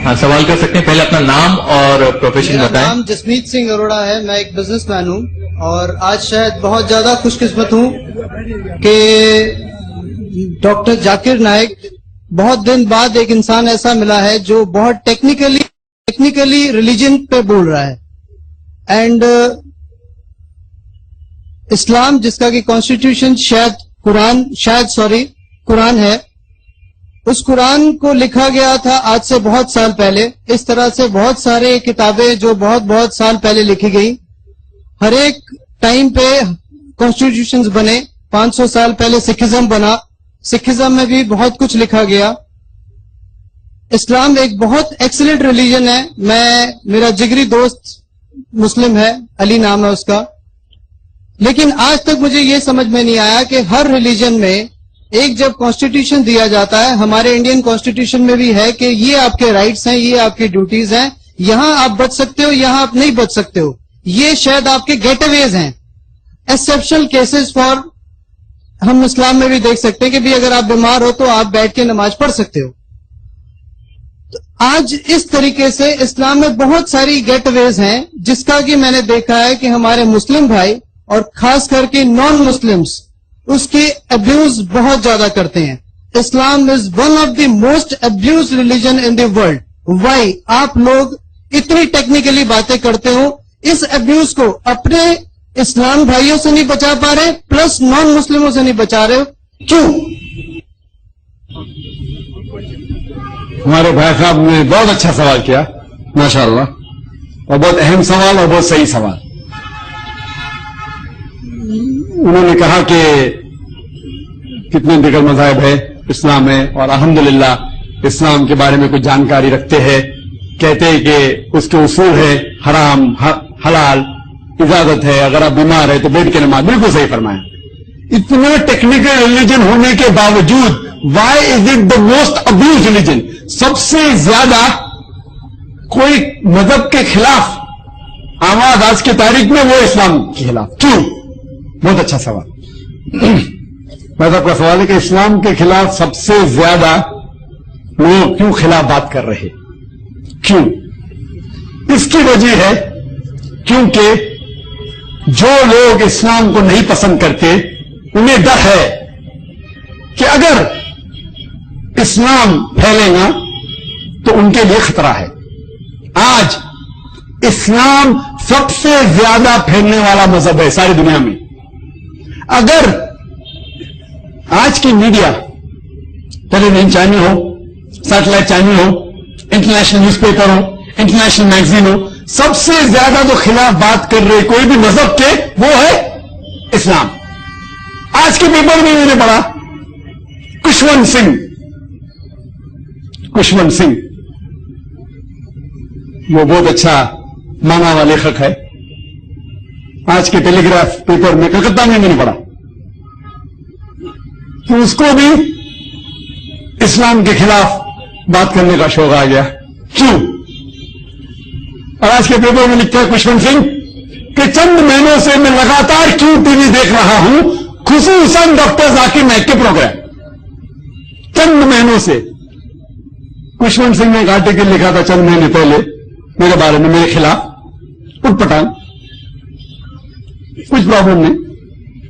ہاں سوال کر سکتے ہیں. پہلے اپنا نام اور پروفیشن میرا بتائیں. نام جسمیت سنگھ اروڑا ہے. میں ایک بزنس مین ہوں اور آج شاید بہت زیادہ خوش قسمت ہوں کہ ڈاکٹر ذاکر نائک بہت دن بعد ایک انسان ایسا ملا ہے جو بہت ٹیکنیکلی ریلیجن پہ بول رہا ہے. اینڈ اسلام جس کا کہ کانسٹیٹیوشن قرآن ہے، اس قرآن کو لکھا گیا تھا آج سے بہت سال پہلے. اس طرح سے بہت سارے کتابیں جو بہت سال پہلے لکھی گئی. ہر ایک ٹائم پہ کانسٹیٹیوشنز بنے. 500 سال پہلے سکھزم بنا. سکھزم میں بھی بہت کچھ لکھا گیا. اسلام ایک بہت ایکسلنٹ ریلیجن ہے. میرا جگری دوست مسلم ہے، علی نام ہے اس کا. لیکن آج تک مجھے یہ سمجھ میں نہیں آیا کہ ہر ریلیجن میں ایک جب کانسٹیٹیوشن دیا جاتا ہے، ہمارے انڈین کانسٹیٹیوشن میں بھی ہے کہ یہ آپ کے رائٹس ہیں، یہ آپ کی ڈیوٹیز ہیں، یہاں آپ بچ سکتے ہو، یہاں آپ نہیں بچ سکتے ہو. یہ شاید آپ کے گیٹ اویز ہیں. ایکسیپشنل کیسز فار ہم اسلام میں بھی دیکھ سکتے ہیں کہ بھی اگر آپ بیمار ہو تو آپ بیٹھ کے نماز پڑھ سکتے ہو. تو آج اس طریقے سے اسلام میں بہت ساری گیٹ اویز ہیں جس کا کہ میں نے دیکھا ہے کہ ہمارے مسلم بھائی اور خاص کر کے نان مسلمز اس کے ابیوز بہت زیادہ کرتے ہیں. Islam is one of the most abused religion in the world. Why آپ لوگ اتنی ٹیکنیکلی باتیں کرتے ہو، اس ابیوز کو اپنے اسلام بھائیوں سے نہیں بچا پا رہے پلس نان مسلموں سے نہیں بچا رہے ہو، کیوں؟ ہمارے بھائی صاحب نے بہت اچھا سوال کیا ماشاءاللہ، اور بہت اہم سوال اور بہت صحیح سوال. انہوں نے کہا کہ کتنے دیگر مذاہب ہے اسلام میں، اور الحمدللہ اسلام کے بارے میں کچھ جانکاری رکھتے ہیں. کہتے ہیں کہ اس کے اصول ہے حرام حلال، اجازت ہے، اگر آپ بیمار ہے تو بیٹھ کے نماز. بالکل صحیح فرمایا. اتنا ٹیکنیکل ریلیجن ہونے کے باوجود why is it the most abused religion? سب سے زیادہ کوئی مذہب کے خلاف آواز آج کی تاریخ میں وہ اسلام کے خلاف. کیوں؟ بہت اچھا سوال. میں صاحب کا سوال ہے کہ اسلام کے خلاف سب سے زیادہ لوگ کیوں خلاف بات کر رہے؟ کیوں؟ اس کی وجہ ہے کیونکہ جو لوگ اسلام کو نہیں پسند کرتے انہیں ڈر ہے کہ اگر اسلام پھیلے گا تو ان کے لیے خطرہ ہے. آج اسلام سب سے زیادہ پھیلنے والا مذہب ہے ساری دنیا میں. اگر آج کی میڈیا ٹیلی ویژن چینل ہو، سیٹلائٹ چینل ہو، انٹرنیشنل نیوز پیپر ہو، انٹرنیشنل میگزین ہو، سب سے زیادہ جو خلاف بات کر رہے کوئی بھی مذہب کے وہ ہے اسلام. آج کے پیپر میں میں نے پڑھا کشونت سنگھ وہ بہت اچھا مانا والا لیکھک ہے. آج کے ٹیلی گراف پیپر میں کلکتہ میں نے پڑھا کہ اس کو بھی اسلام کے خلاف بات کرنے کا شوق آ گیا. کیوں؟ اور آج کے پیپر میں لکھتا ہے کشونت سنگھ کہ چند مہینوں سے میں لگاتار کیوں ٹی وی دیکھ رہا ہوں، خصوصاً ڈاکٹر ذاکر نائک کے پروگرام. چند مہینوں سے کشونت سنگھ نے ایک آرٹیکل لکھا تھا چند مہینے پہلے میرے بارے میں، میرے خلاف اٹھ پٹانگ. کچھ پرابلم نہیں،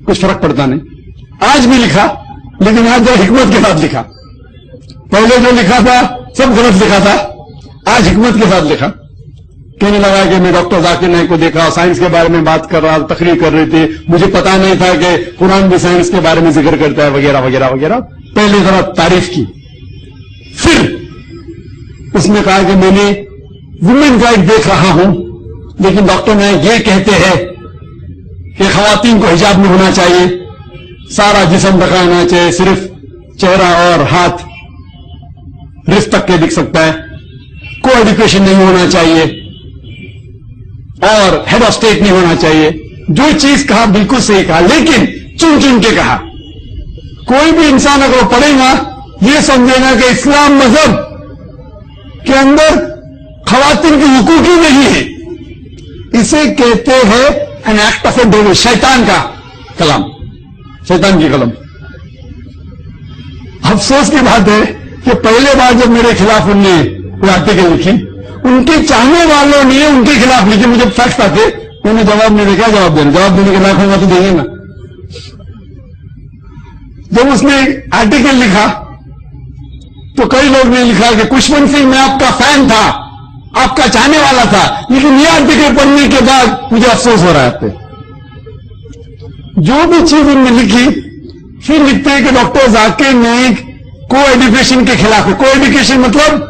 کچھ فرق پڑتا نہیں. آج بھی لکھا لیکن آج جو حکمت کے ساتھ لکھا. پہلے جو لکھا تھا سب غلط لکھا تھا، آج حکمت کے ساتھ لکھا. کہنے لگا کہ میں ڈاکٹر ذاکر نائک کو دیکھا، سائنس کے بارے میں بات کر رہا، تقریر کر رہی تھی، مجھے پتا نہیں تھا کہ قرآن بھی سائنس کے بارے میں ذکر کرتا ہے وغیرہ وغیرہ وغیرہ. پہلے ذرا تعریف کی، پھر اس نے کہا کہ میں نے ویمن رائٹ دیکھ رہا ہوں لیکن ڈاکٹر نائک یہ کہتے ہیں کہ خواتین کو حجاب نہیں ہونا چاہیے، سارا جسم دکھانا چاہیے، صرف چہرہ اور ہاتھ رس تک کے دکھ سکتا ہے، کو ایڈوکیشن نہیں ہونا چاہیے اور ہیڈ آف اسٹیٹ نہیں ہونا چاہیے. جو چیز کہا بالکل صحیح کہا، لیکن چن چن کے کہا. کوئی بھی انسان اگر وہ پڑھے گا یہ سمجھے گا کہ اسلام مذہب کے اندر خواتین کی حقوق ہی نہیں ہے. اسے کہتے ہیں an act of a devil, شیطان کا کلام، شیطان کی قلم. افسوس کی بات ہے کہ پہلے بار جب میرے خلاف ان نے کوئی آرٹیکل لکھی، ان کے چاہنے والوں نے ان کے خلاف لکھی، مجھے فیکس آتے، انہوں نے جواب نہیں دیکھا، جواب دینے کے لائق ہوگا تو دیں گے نا. جب اس نے آرٹیکل لکھا تو کئی لوگ نے لکھا کہ کشمن سنگھ میں آپ کا فین تھا، آپ کا چاہنے والا تھا، لیکن یہ آرٹیکل پڑھنے کے بعد مجھے افسوس ہو رہا ہے. جو بھی چیز ان نے لکھی، پھر لکھتے ہیں کہ ڈاکٹر ذاکر نائک کو ایجوکیشن کے خلاف ہے. کو ایجوکیشن مطلب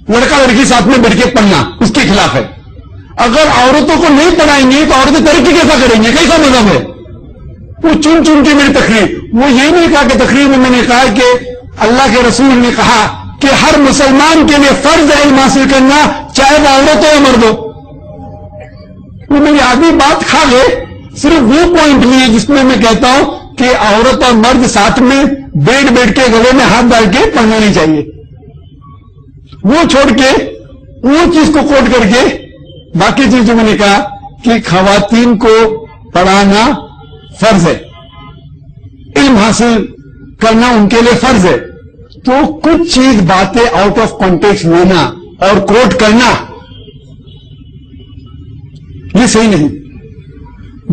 لڑکا لڑکی ساتھ میں بیٹھ کے پڑھنا، اس کے خلاف ہے. اگر عورتوں کو نہیں پڑھائیں گے تو عورتیں ترقی کیسا کریں گے؟ کیسا مذہب ہے؟ وہ چن چن کے میری تقریر، وہ یہ نہیں کہا کہ تقریر میں نے کہا کہ اللہ کے رسول نے کہا کہ ہر مسلمان کے لیے فرض ہے علم حاصل کرنا، چاہے وہ عورت ہو یا مرد ہو. وہ میری آدھی بات کھا گئے، صرف وہ پوائنٹ لیے جس میں کہتا ہوں کہ عورت اور مرد ساتھ میں بیٹھ کے گلے میں ہاتھ ڈال کے پڑھنا نہیں چاہیے. وہ چھوڑ کے وہ چیز کو کوٹ کر کے باقی چیزوں میں نے کہا کہ خواتین کو پڑھانا فرض ہے، علم حاصل کرنا ان کے لیے فرض ہے. تو کچھ چیز باتیں آؤٹ آف کانٹیکسٹ لینا اور کوٹ کرنا یہ صحیح نہیں.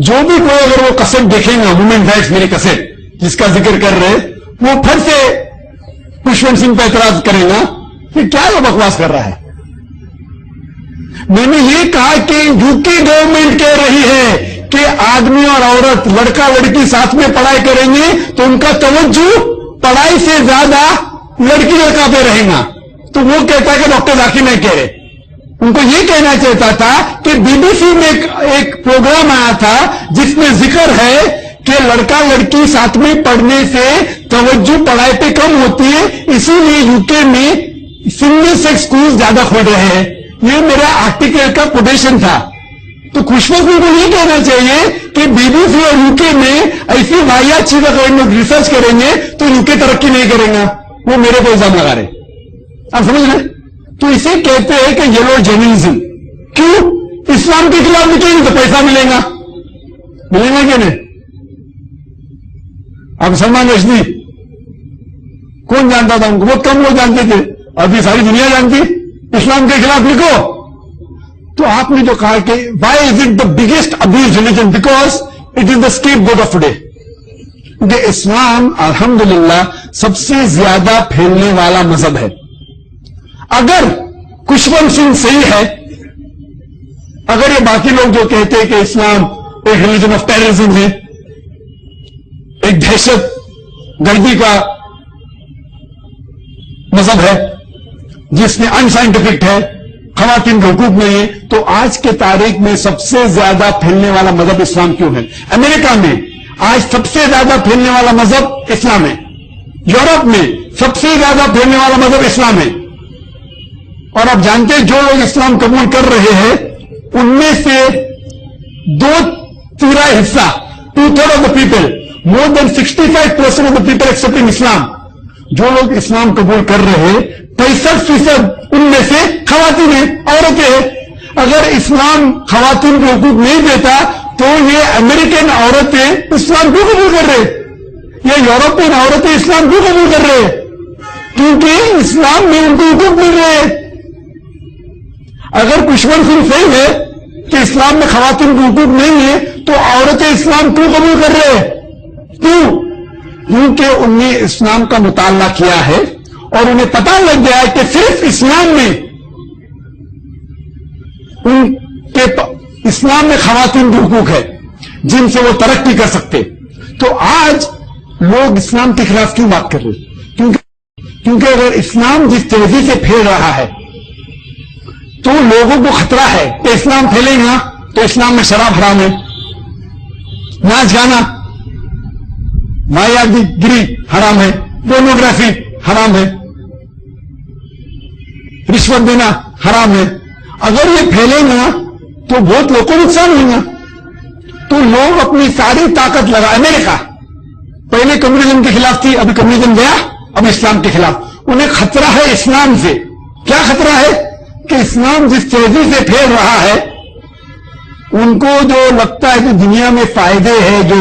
جو بھی کوئی اگر وہ کسٹ دیکھیں گا، وومن رائٹس میری کسٹ جس کا ذکر کر رہے، وہ پھر سے کشمن سنگھ پہ اعتراض کرے گا کہ کیا وہ بکواس کر رہا ہے. میں نے یہ کہا کہ یوکی گورنمنٹ کہہ رہی ہے کہ آدمی اور عورت، لڑکا لڑکی ساتھ میں پڑھائی کریں گے تو ان کا توجہ پڑھائی سے زیادہ لڑکی لڑکا پہ رہے گا. تو وہ کہتا ہے کہ ڈاکٹر ذاکر نہیں کہہ رہے. ان کو یہ کہنا چاہتا تھا کہ بی بی سی میں ایک پروگرام آیا تھا جس میں ذکر ہے کہ لڑکا لڑکی ساتھ میں پڑھنے سے توجہ پڑھائی پہ کم ہوتی ہے، اسی لیے یو کے میں سنگل سیکس اسکول زیادہ کھول رہے ہیں. یہ میرا آرٹیکل کا کوٹیشن تھا. تو خوشبو کو یہ کہنا چاہیے کہ بی بی سی اور یو کے میں ایسی واحد چیز اگر لوگ ریسرچ کریں گے تو یو کے ترقی نہیں کریں گا. وہ میرے کو الزام لگا رہے. آپ سمجھ رہے؟ تو اسے کہتے ہیں کہ یلو جرنلزم. کیوں؟ اسلام کے خلاف لکھیں گے تو پیسہ ملے گا کہ نہیں؟ اب سلمان رشدی کون جانتا تھا ان کو؟ بہت کم لوگ جانتے تھے. ابھی ساری دنیا جانتی. اسلام کے خلاف لکھو. تو آپ نے جو کہا کہ why is it the biggest abused religion? Because it is the scapegoat of today. کیونکہ اسلام الحمدللہ سب سے زیادہ پھیلنے والا مذہب ہے. اگر کشمن سنگھ صحیح ہے، اگر یہ باقی لوگ جو کہتے ہیں کہ اسلام ایک ریلیجن آف ٹیررزم ہے، ایک دہشت گردی کا مذہب ہے جس میں انسائنٹیفک ہے، خواتین کے حقوق نہیں ہے، تو آج کے تاریخ میں سب سے زیادہ پھیلنے والا مذہب اسلام کیوں ہے؟ امریکہ میں آج سب سے زیادہ پھیلنے والا مذہب اسلام ہے. یورپ میں سب سے زیادہ پھیلنے والا مذہب اسلام ہے. اور آپ جانتے ہیں جو لوگ اسلام قبول کر رہے ہیں ان میں سے 2/3 حصہ، 2/3 of the people, more than 65% of the people excepting Islam, جو لوگ اسلام قبول کر رہے ہیں 65% ان میں سے خواتین ہیں، عورتیں ہیں. اگر اسلام خواتین کو حقوق نہیں دیتا تو یہ امریکن عورتیں اسلام کیوں قبول کر رہے؟ یہ یورپین عورتیں اسلام کیوں قبول کر رہے؟ کیونکہ اسلام میں ان کو حقوق مل رہے ہیں. اگر کشمن سنگھ صحیح ہے کہ اسلام میں خواتین کو حقوق نہیں ہے تو عورتیں اسلام کیوں قبول کر رہے ہیں؟ کیوں؟ کیونکہ انہوں نے اسلام کا مطالعہ کیا ہے اور انہیں پتہ لگ گیا ہے کہ صرف اسلام میں اسلام میں خواتین کے حقوق ہے جن سے وہ ترقی کر سکتے. تو آج لوگ اسلام کے خلاف کیوں بات کر رہے ہیں؟ کیونکہ اگر اسلام جس تیزی سے پھیل رہا ہے تو لوگوں کو خطرہ ہے کہ اسلام پھیلے گا تو اسلام میں شراب حرام ہے، ناچ گانا مایاگی گری حرام ہے، پورنوگرافی حرام ہے، رشوت دینا حرام ہے. اگر یہ پھیلے گا تو بہت لوگوں کو نقصان ہوگا. تو لوگ اپنی ساری طاقت لگا. امریکہ پہلے کمیونزم کے خلاف تھی، ابھی کمیونزم گیا، اب اسلام کے خلاف. انہیں خطرہ ہے اسلام سے. کیا خطرہ ہے؟ کہ اسلام جس تیزی سے پھیل رہا ہے ان کو جو لگتا ہے کہ دنیا میں فائدے ہیں، جو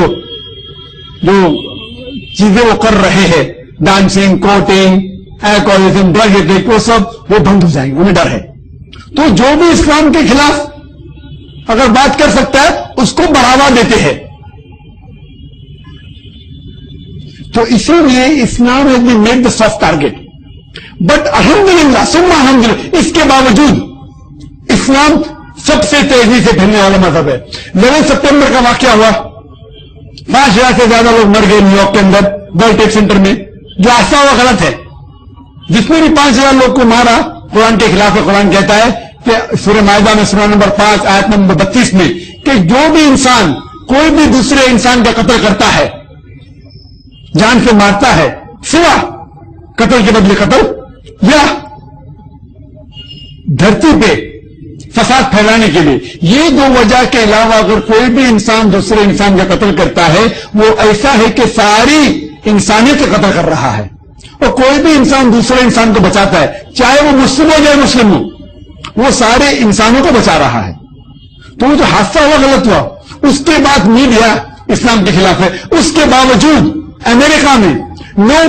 چیزیں وہ کر رہے ہیں dancing, coating, alcoholism, drug addict, वो सब वो बंद हो जाएंगे, उन्हें डर है। तो जो भी इस्लाम के खिलाफ अगर बात कर सकता है उसको बढ़ावा देते हैं। तो इसीलिए Islam has been made the soft target. But अल्हम्दुलिल्लाह सुम्मा अल्हम्दुलिल्लाह, इसके बावजूद इस्लाम सबसे तेजी से फैलने वाला मजहब है। 11 सितंबर का वाकया हुआ, 5,000 से ज्यादा लोग मर गए न्यूयॉर्क के अंदर वर्ल्ड ट्रेड सेंटर में, जो ऐसा हुआ गलत है। जिसने भी 5,000 लोग को मारा कुरान के खिलाफ है। कुरान कहता है कि सूरह माइदा में सूरह नंबर 5 आयत नंबर 32 में कि जो भी इंसान कोई भी दूसरे इंसान का कत्ल करता है, जान से मारता है, सिवा कत्ल के बदले कत्ल या धरती पे फसाद फैलाने के लिए, ये दो वजह के अलावा अगर कोई भी इंसान दूसरे इंसान का कत्ल करता है, वो ऐसा है कि सारी इंसानियत का कत्ल कर रहा है। और कोई भी इंसान दूसरे इंसान को बचाता है, चाहे वो मुस्लिम हो चाहे मुस्लिम हो, वो सारे इंसानों को बचा रहा है। तो जो हादसा हुआ गलत हुआ, उसके बाद मीडिया इस्लाम के खिलाफ है। उसके बावजूद अमेरिका में 9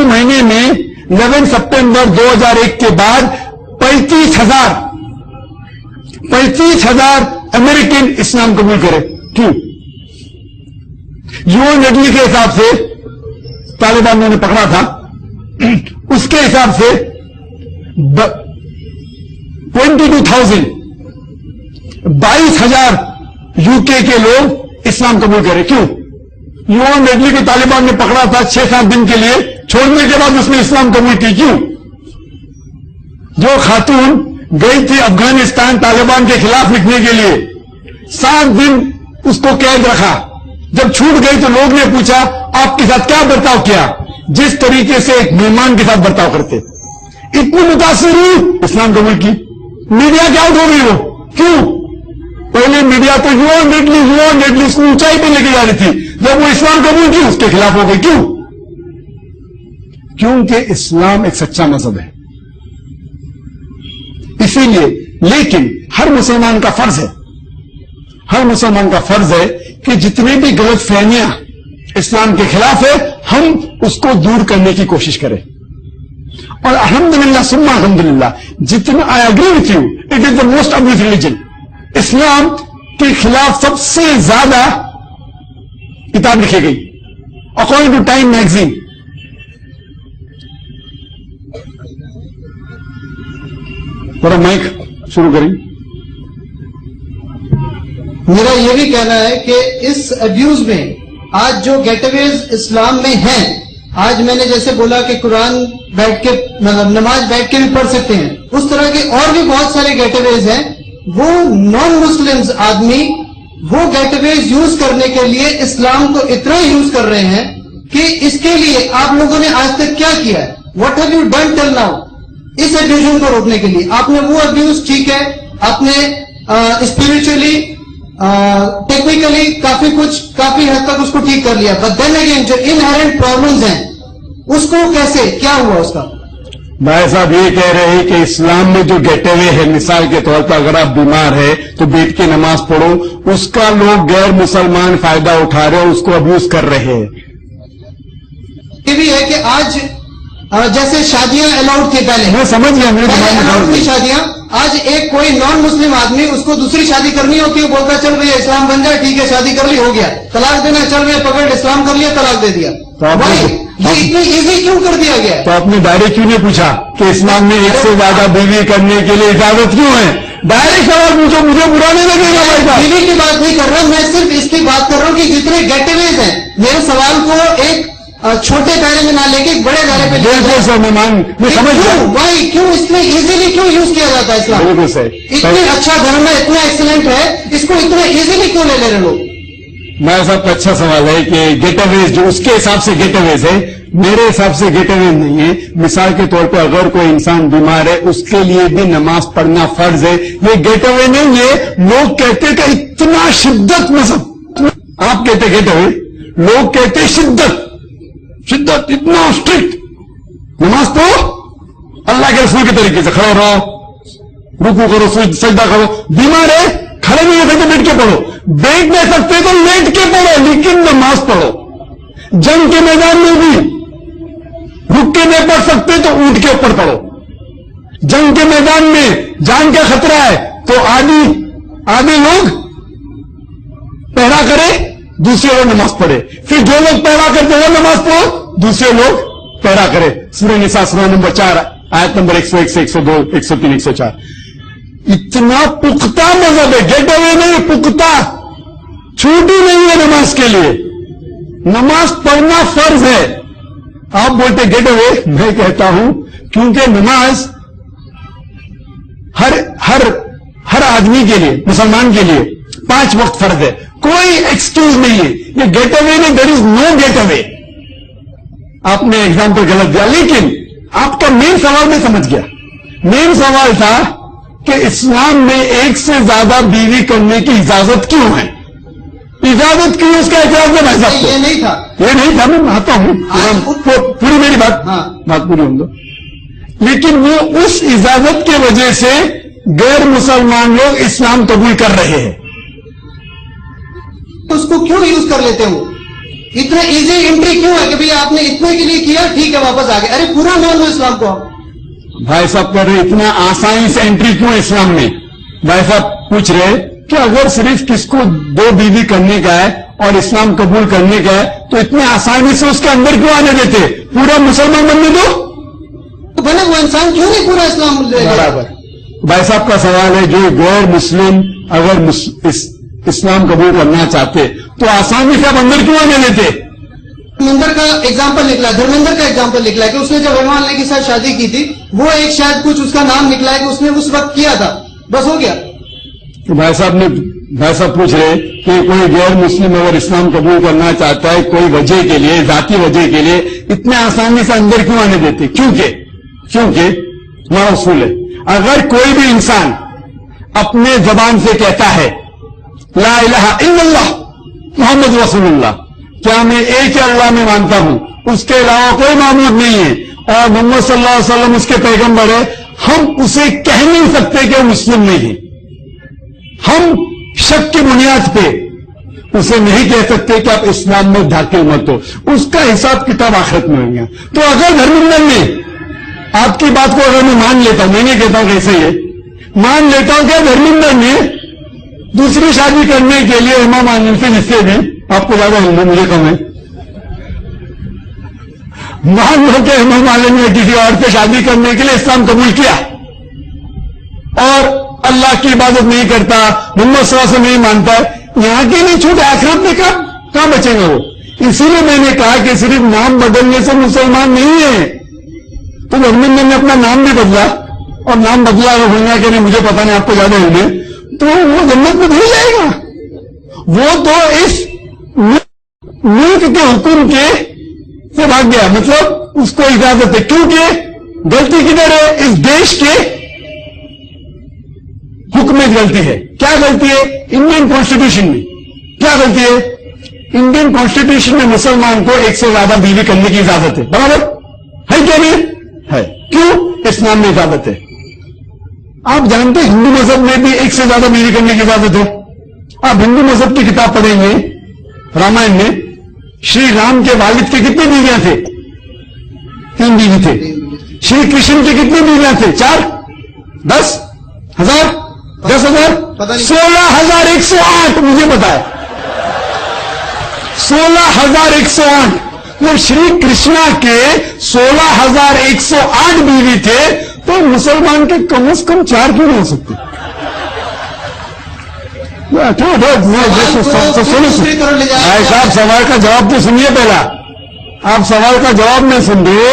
महीने में 11 सितंबर 2001 के बाद 35,000 अमेरिकन इस्लाम कबूल करे। क्यों? यूएन रेडली के हिसाब से तालिबान ने पकड़ा था, उसके हिसाब से 22,000 यूके के लोग इस्लाम कबूल करे। क्यों? यूएन रेडली को तालिबान ने पकड़ा था 6-7 दिन के लिए, छोड़ने के बाद उसने इस्लाम कबूल की। क्यों? जो खातून गई थी अफगानिस्तान तालिबान के खिलाफ लिखने के लिए, 7 दिन उसको कैद रखा। जब छूट गई तो लोग ने पूछा आपके साथ क्या बर्ताव किया? जिस तरीके से एक मेहमान के साथ बर्ताव करते। इतनी मुतासिर हुई, इस्लाम कबूल की। मीडिया क्या उठ हो गई वो? क्यों? पहले मीडिया तो यूएन रेडली उसको ऊंचाई पर लेके जा रही थी, जब वो इस्लाम कबूल की उसके खिलाफ हो गई। क्यों? क्योंकि इस्लाम एक सच्चा मजहब है। इसीलिए, लेकिन हर मुसलमान का फर्ज है कि जितने भी गलत फहमियां इस्लाम के खिलाफ है, हम उसको दूर करने की कोशिश करें। और अल्हम्दुलिल्लाह सुम्मा अल्हम्दुलिल्लाह, जितना I agree with you, it is the most abused religion. Islam के खिलाफ सबसे ज्यादा किताब लिखी गई अकॉर्डिंग टू टाइम मैगजीन। थोड़ा माइक शुरू करें। मेरा ये भी कहना है कि इस अब्यूज में आज जो गेटअवेज इस्लाम में हैं, आज मैंने जैसे बोला कि कुरान बैठ के मतलब नमाज बैठ के भी पढ़ सकते हैं, उस तरह के और भी बहुत सारे गेटअवेज हैं। वो नॉन मुस्लिम्स आदमी वो गेटअवेज यूज करने के लिए इस्लाम को इतना यूज कर रहे हैं कि इसके लिए आप लोगों ने आज तक क्या किया है? What have you done till now? इस अब्यूजन को रोकने के लिए आपने वो अब्यूज, ठीक है, आपने स्पिरिचुअली टेक्निकली काफी हद तक उसको ठीक कर लिया, बट देन अगेन जो इनहेरेंट प्रॉब्लम्स हैं उसको कैसे, क्या हुआ उसका? भाई साहब ये कह रहे हैं कि इस्लाम में जो गेटअवे है, मिसाल के तौर पर अगर आप बीमार है तो बैठ के नमाज पढ़ो, उसका लोग गैर मुसलमान फायदा उठा रहे हैं, उसको अब्यूज कर रहे हैं। ये भी है कि आज जैसे शादियां अलाउड थी पहले, मैं समझ गया, मेरे दिमाग में अलाउड थी शादियां, आज एक कोई नॉन मुस्लिम आदमी उसको दूसरी शादी करनी होती है, बोलता चल भैया इस्लाम बन जाए, ठीक है शादी कर ली, हो गया। तलाक देना, चल भैया पकड़ इस्लाम कर लिया, तलाक दे दिया। भाई ये इतनी इजी क्यों कर दिया गया? तो आपने डायरेक्ट क्यों नहीं पूछा कि इस्लाम में एक से ज्यादा बीवी करने के लिए इजाजत क्यों है? डायरेक्ट सवाल पूछो, मुझे बुरा नहीं लगेगा भाई साहब। बीवी की बात नहीं कर रहा, मैं सिर्फ इसकी बात कर रहा हूँ कि जितने गेटअवेज हैं, मेरे सवाल को एक छोटे दायरे में ना लेके बड़े दायरे पे बिल्कुल सर, मैं समझ गया। भाई क्यों इसमें इजीली क्यों यूज किया जाता है इस्लाम? बिल्कुल सर, इतनी अच्छा धर्म है, इतना एक्सीलेंट है, इसको इतना इजीली क्यों ले रहे लोग? मेरे साहब का अच्छा सवाल है कि गेटअवेज जो उसके हिसाब से गेटअवेज है, मेरे हिसाब से गेटअवेज नहीं है। मिसाल के तौर पर अगर कोई इंसान बीमार है, उसके लिए भी नमाज पढ़ना फर्ज है, ये गेटअवे नहीं है। लोग कहते कि इतना शिद्दत मजहब, आप कहते गेटअवे, लोग कहते शिद्दत, इतना स्ट्रिक्ट। नमाज पढ़ो अल्लाह के रसूल के तरीके से, खड़े रहो, रुकू करो, सजदा करो। बीमार है, खड़े नहीं हो सकते बैठ के पढ़ो, बैठ नहीं सकते तो लेट के पढ़ो, लेकिन नमाज पढ़ो। जंग के मैदान में भी लोग पढ़ पड़ो। जंग के मैदान में जान का खतरा है तो आदि लोग पहरा करे, दूसरे लोग नमाज पढ़े, फिर जो लोग पहरा करते हैं नमाज पढ़ो, दूसरे लोग पहरा करे। सूरह निसा सूरह नंबर 4 आयत नंबर 101 से 102 103 104। इतना पुख्ता मजहब है, गेट अवे नहीं, पुख्ता, छूटी नहीं है नमाज के लिए। नमाज पढ़ना फर्ज है। आप बोलते गेट अवे, मैं कहता हूं क्योंकि नमाज हर आदमी के लिए, मुसलमान के लिए 5 वक्त फर्ज है, कोई एक्सक्यूज नहीं है। ये गेट अवे नहीं, there is no get away. आपने एग्जाम्पल गलत दिया, लेकिन आपका मेन सवाल मैं समझ गया। मेन सवाल था कि इस्लाम में एक से ज्यादा बीवी करने की इजाजत क्यों है? इजाजत क्यों, उसका एतराज है भाई साहब? ये नहीं था, ये नहीं था, मैं आता हूं, पूरी मेरी बात, बात पूरी होने दो। लेकिन वो उस इजाजत की वजह से गैर मुसलमान लोग इस्लाम कबूल कर रहे हैं। तो उसको क्यों यूज कर लेते हो? इतना इजी एंट्री क्यों है कि भैया आपने इतने के लिए किया, ठीक है वापस आ गए? अरे पूरा मान लो इस्लाम को। भाई साहब कह रहे इतना आसानी से एंट्री क्यों है इस्लाम में? भाई साहब पूछ रहे कि अगर सिर्फ किसको 2 बीवी करने का है और इस्लाम कबूल करने का है तो इतने आसानी से उसके अंदर क्यों आने देते? पूरा मुसलमान बनने दो, तो बने वो इंसान क्यों नहीं पूरा इस्लाम लेगा? बराबर। भाई साहब का सवाल है, जो गैर मुस्लिम अगर इस्लाम कबूल करना चाहते तो आसानी से आप अंदर क्यों आने देते? धर्मेंद्र का एग्जाम्पल निकला, धर्मेंद्र का एग्जाम्पल निकला कि उसने जब हेमा मालिनी के साथ शादी की थी, वो एक शायद कुछ उसका नाम निकला है कि उसने उस वक्त किया था, बस हो गया। तो भाई साहब पूछ रहे कि कोई गैर मुस्लिम अगर इस्लाम कबूल करना चाहता है कोई वजह के लिए, जाती वजह के लिए, इतने आसानी से अंदर क्यों आने देते? क्योंकि हमारा उसूल है, अगर कोई भी इंसान अपने जबान से कहता है ला इलाहा इल्लल्लाह मोहम्मद रसूलुल्लाह, क्या मैं एक ही अल्लाह में मानता हूं, उसके अलावा कोई माबूद नहीं है और मोहम्मद सल्लल्लाहु अलैहि वसल्लम उसके पैगंबर है, हम उसे कह नहीं सकते कि वो मुस्लिम नहीं है। हम शक की बुनियाद पे उसे नहीं कह सकते कि आप इस्लाम में दाखिल मत हो, उसका हिसाब किताब आखिरत में होगा। तो अगर धर्मेंद्र ने आपकी बात को अगर मैं मान लेता हूं, मैं नहीं कहता हूं कैसे है, मान लेता हूं कि धर्मेंद्र ने दूसरी शादी करने के लिए हेमा मालिनी से, जिससे भी आपको ज्यादा हिंदू मुझे कम है, मान लो कि हेमा मालिनी ने किसी और से शादी करने के लिए इस्लाम कबूल किया और अल्लाह की इबादत नहीं करता, मोहम्मद सल्लल्लाहु अलैहि वसल्लम नहीं मानता, यहां की नहीं छूट, आखिरत में कहां बचेगा वो? इसीलिए मैंने कहा कि सिर्फ नाम बदलने से मुसलमान नहीं है। तो धर्मेंद्र ने अपना नाम भी बदला और नाम बदला होगा कि नहीं मुझे पता नहीं, आपको ज्यादा होंगे, तो वो जन्नत में नहीं जाएगा। वो तो इस मुल्क के हुक्म के से भाग गया, मतलब उसको इजाजत है, क्योंकि गलती किधर है? इस देश के हुक्म में गलती है। क्या गलती है? इंडियन कॉन्स्टिट्यूशन में क्या गलती है? इंडियन कॉन्स्टिट्यूशन में मुसलमान को 1 से ज्यादा बीवी करने की इजाजत है, बराबर है क्या नहीं है? क्यों? इस्लाम में इजाजत है। आप जानते हैं हिंदू मजहब में भी 1 से ज्यादा बीवी करने की इजाजत है। आप हिंदू मजहब की किताब पढ़ेंगे, रामायण में श्री राम के वालिद के कितने बीवियां थे? 3 बीवी थे। श्री कृष्ण के कितने बीवियां थे? 4, 10, 1000, 10,000, 16,108 मुझे पता है, 16,108। तो श्री कृष्णा के 16,108 बीवी थे, तो मुसलमान के कम से कम 4 क्यों नहीं हो सकते? भाई साहब सवाल का जवाब तो सुनिए पहला, आप सवाल का जवाब नहीं सुन रहे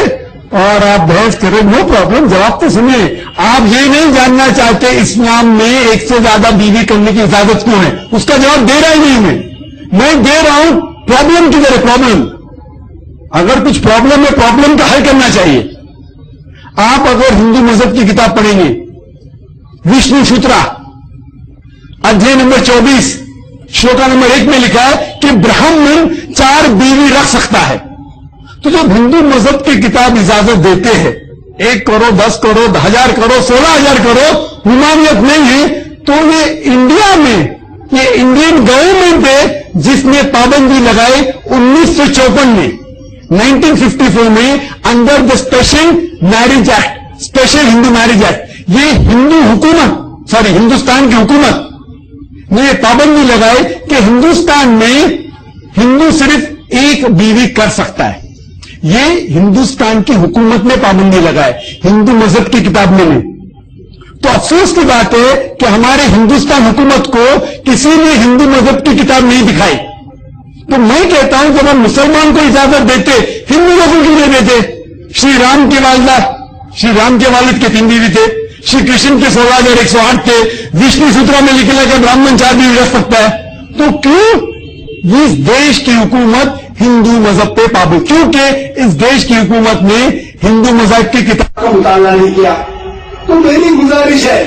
और आप बहस करें, नो प्रॉब्लम, जवाब तो सुनिए। आप ये नहीं जानना चाहते इस्लाम में 1 से ज्यादा बीवी करने की इजाजत क्यों है, उसका जवाब दे रहा ही नहीं मैं दे रहा हूं। प्रॉब्लम किधर है? प्रॉब्लम, अगर कुछ प्रॉब्लम है, प्रॉब्लम का हल करना चाहिए। आप अगर हिंदू मजहब की किताब पढ़ेंगे, विष्णु सूत्रा अध्याय नंबर 24 श्लोका नंबर 1 में लिखा है कि ब्राह्मण 4 बीवी रख सकता है। तो जब हिंदू मजहब की किताब इजाजत देते हैं 1 करोड़, 10 करोड़, 1000 करोड़, 16,000 करोड़ हुमानियत नहीं है, तो ये इंडिया में ये इंडियन गवर्नमेंट है जिसने पाबंदी लगाई 1954 में, 1954 में under the special marriage act special Hindu marriage act, ये हिंदुस्तान की हुकूमत ने पाबंदी लगाई कि हिंदुस्तान में हिंदू सिर्फ एक बीवी कर सकता है। ये हिंदुस्तान की हुकूमत ने पाबंदी लगाई, हिंदू मजहब की किताब में नहीं। तो अफसोस की बात है कि हमारे हिंदुस्तान हुकूमत को किसी ने हिंदू मजहब की किताब नहीं दिखाई। तो मैं कहता हूं जब हम मुसलमान को इजाजत देते, हिंदू लोगों को क्यों नहीं देते? श्री राम के वालिद के 3 बीवी थे, श्री कृष्ण के 16,108 थे, विष्णु सूत्रा में लिखा है कि ब्राह्मण 4 बीवी रख सकता है। तो क्यों इस देश की हुकूमत हिंदू मजहब पे पाबंद? क्योंकि इस देश की हुकूमत ने हिंदू मजहब की किताब का मुताला नहीं किया। तो मेरी गुजारिश है,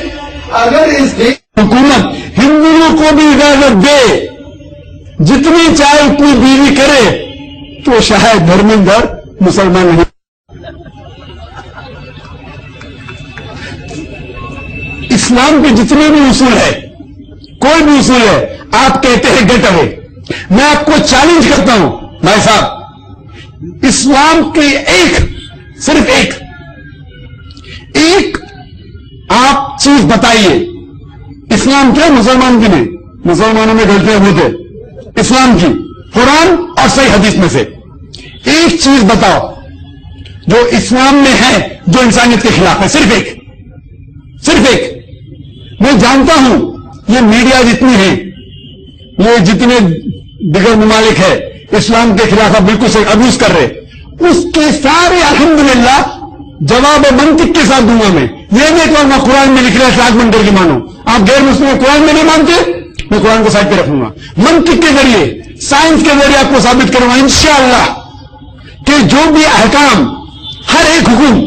अगर इस देश की हुकूमत हिंदुओं को भी इजाजत दे, जितनी चाहे उतनी बीवी करे, तो शायद धर्मेंद्र मुसलमान नहीं। इस्लाम के जितने भी उसूल है, कोई भी उसूल है, आप कहते हैं गेट अवे, मैं आपको चैलेंज करता हूं भाई साहब, इस्लाम की सिर्फ एक आप चीज बताइए। इस्लाम क्या, मुसलमान की नहीं, मुसलमानों में गलतियां होते, इस्लाम की कुरान और सही हदीस में से एक चीज बताओ जो इस्लाम में है जो इंसानियत के खिलाफ है। सिर्फ एक। मैं जानता हूं ये मीडिया जितनी है, ये जितने दिगर ममालिक है, इस्लाम के खिलाफ आप बिल्कुल सही अब्यूज कर रहे, उसके सारे अल्हम्दुलिल्लाह जवाब मंतिक के साथ दूंगा मैं। ये नहीं कहूंगा कुरान में लिख रहा है फ्लैग बनकर के मानो। आप गैर मुस्लिम कुरान में नहीं मानते, मैं कुरान को साइड पे रखूंगा। मंतिक के जरिए, साइंस के जरिए आपको साबित करूंगा इंशाअल्लाह कि जो भी अहकाम, हर एक हुक्म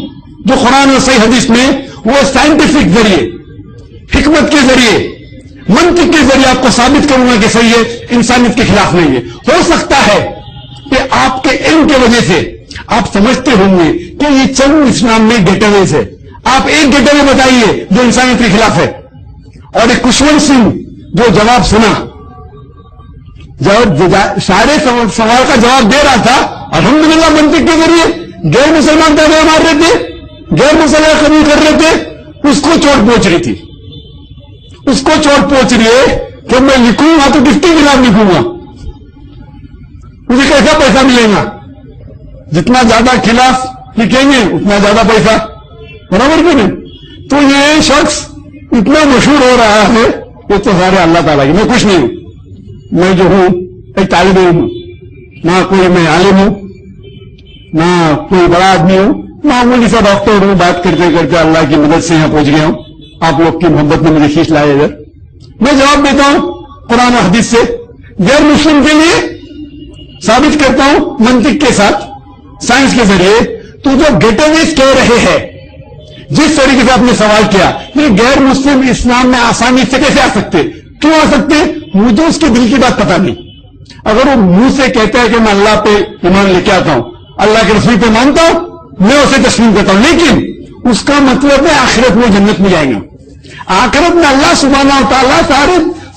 जो कुरान और सही हदीस में, वो साइंटिफिक जरिए, हिकमत के जरिए, मंतिक के जरिए आपको साबित करूंगा कि सही है, इंसानियत के खिलाफ नहीं है। हो सकता है कि आपके इल्म की वजह से आप समझते होंगे कि ये चंद इस्लाम में गेटअवेज है। आप एक गेटअवे बताइए जो इंसानियत के खिलाफ है। और एक खुशवंत सिंह जो जवाब सुना, जब सारे सवाल का जवाब दे रहा था, अल्हम्दुलिल्लाह मंतिक के जरिए गैर मुसलमान दावे मार रहे थे, गैर मुसलमान कबूल कर रहे थे, उसको चोट पहुंच रही थी, उसको चोट पहुंच रही है कि मैं लिखूंगा तो किसके खिलाफ लिखूंगा, मुझे कैसा पैसा मिलेगा? जितना ज्यादा खिलाफ लिखेंगे उतना ज्यादा पैसा, बराबर क्यों नहीं? तो ये शख्स इतना मशहूर हो रहा है, ये तो सारे अल्लाह ताला की, मैं कुछ नहीं हूं। मैं जो हूं एक तालिब इल्म हूं, ना कोई मैं आलिम हूं, ना कोई बड़ा आदमी हूं, मामूली सा डॉक्टर हूं। बात करते करते अल्लाह की मदद से यहां पहुंच गया हूं। आप लोग की मोहब्बत ने मुझे खींच लाया इधर। मैं जवाब देता हूं कुरान और हदीस से, गैर मुस्लिम के लिए साबित करता हूं मंतिक के साथ, साइंस के जरिए। तो जो गेटअवेज कह रहे हैं, जिस तरीके से आपने सवाल किया, ये गैर मुस्लिम इस्लाम में आसानी से कैसे आ सकते, क्यों आ सकते? मुझे उसके दिल की बात पता नहीं। अगर वो मुंह से कहता है कि मैं अल्लाह पे ईमान लेके आता हूं, अल्लाह के रसूल पे मानता हूं, मैं उसे तस्लीम करता हूं, लेकिन उसका मतलब है आखिरत में जन्नत में जाएंगे। आखिरत में अल्लाह सुब्हानहू व तआला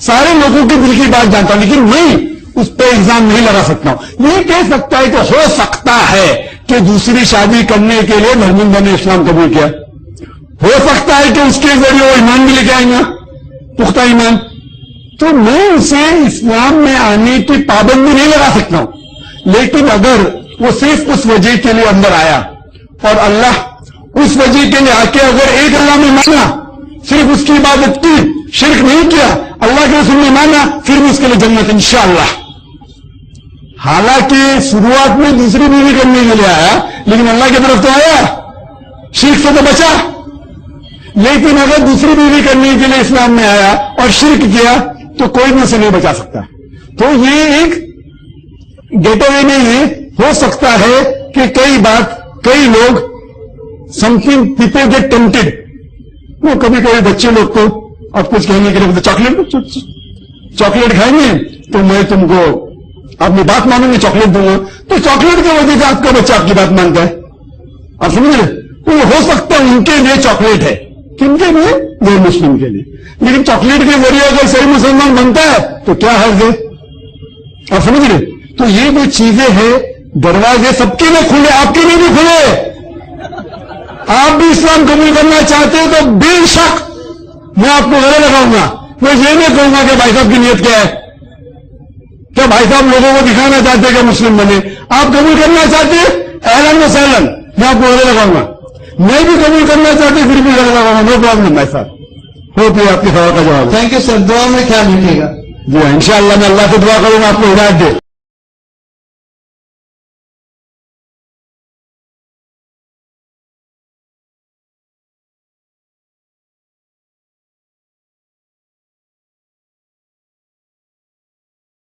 सारे लोगों के दिल की बात जानता हूं, लेकिन मैं उस पर इल्जाम नहीं लगा सकता हूं। ये कह सकता है कि हो सकता है कि दूसरी शादी करने के लिए धर्मेंद्र ने इस्लाम कबूल किया, हो सकता है कि उसके जरिए वो ईमान भी लेके आएंगे, पुख्ता ईमान। तो मैं उसे इस्लाम में आने की पाबंदी नहीं लगा सकता हूं, लेकिन अगर वो सिर्फ उस वजह के लिए अंदर आया और अल्लाह उस वजह के लिए आके अगर एक अल्लाह में माना, सिर्फ उसकी इबादत की, शिरक नहीं किया, अल्लाह के रसूल ने माना, फिर भी उसके लिए जन्नत इंशाअल्लाह। हालांकि शुरुआत में दूसरी बीवी करने के लिए आया, लेकिन अल्लाह की तरफ तो आया, शिरक से तो बचा। लेकिन अगर दूसरी बीवी करने के लिए इस्लाम में आया और शिरक किया तो कोई भी उसे नहीं बचा सकता। तो ये एक गेटअवे नहीं है। हो सकता है कि कई लोग समथिंग पीपल गेट टेम्प्टेड, वो कभी कभी बच्चे लोग को अब कुछ कहने के लिए चॉकलेट खाएंगे तो मैं तुमको अपनी बात मानूंगी, चॉकलेट दूंगा, तो चॉकलेट की वजह से आपका बच्चा आपकी बात मानता है। आप समझ रहे? तो हो सकता है उनके लिए चॉकलेट है, किनके लिए? गैर मुस्लिम के लिए। लेकिन चॉकलेट के जरिए अगर सही मुसलमान बनता है तो क्या हर्ज है? आप समझ रहे? तो ये जो चीजें हैं, दरवाजे सबके लिए खुले, आपके लिए भी खुले, आप भी اسلام قبول کرنا چاہتے ہیں تو بے شک میں آپ کو گلے لگاؤں گا. میں یہ نہیں کہوں گا کہ بھائی صاحب کی نیت کیا ہے, کیا بھائی صاحب لوگوں کو دکھانا چاہتے ہیں کہ مسلم بنے. آپ قبول کرنا چاہتے ہیں اہلاً و سہلاً, میں آپ کو گلے لگاؤں گا. میں بھی قبول کرنا چاہتے پھر بھی گلے لگاؤں گا, نو پرابلم بھائی صاحب. ہوپ یہ آپ کے سوال کا جواب ہے. تھینک یو سر, دعا میں خیال رکھیے گا. جی ہاں, انشاءاللہ میں اللہ سے دعا کروں گا آپ کو ہدایت دے.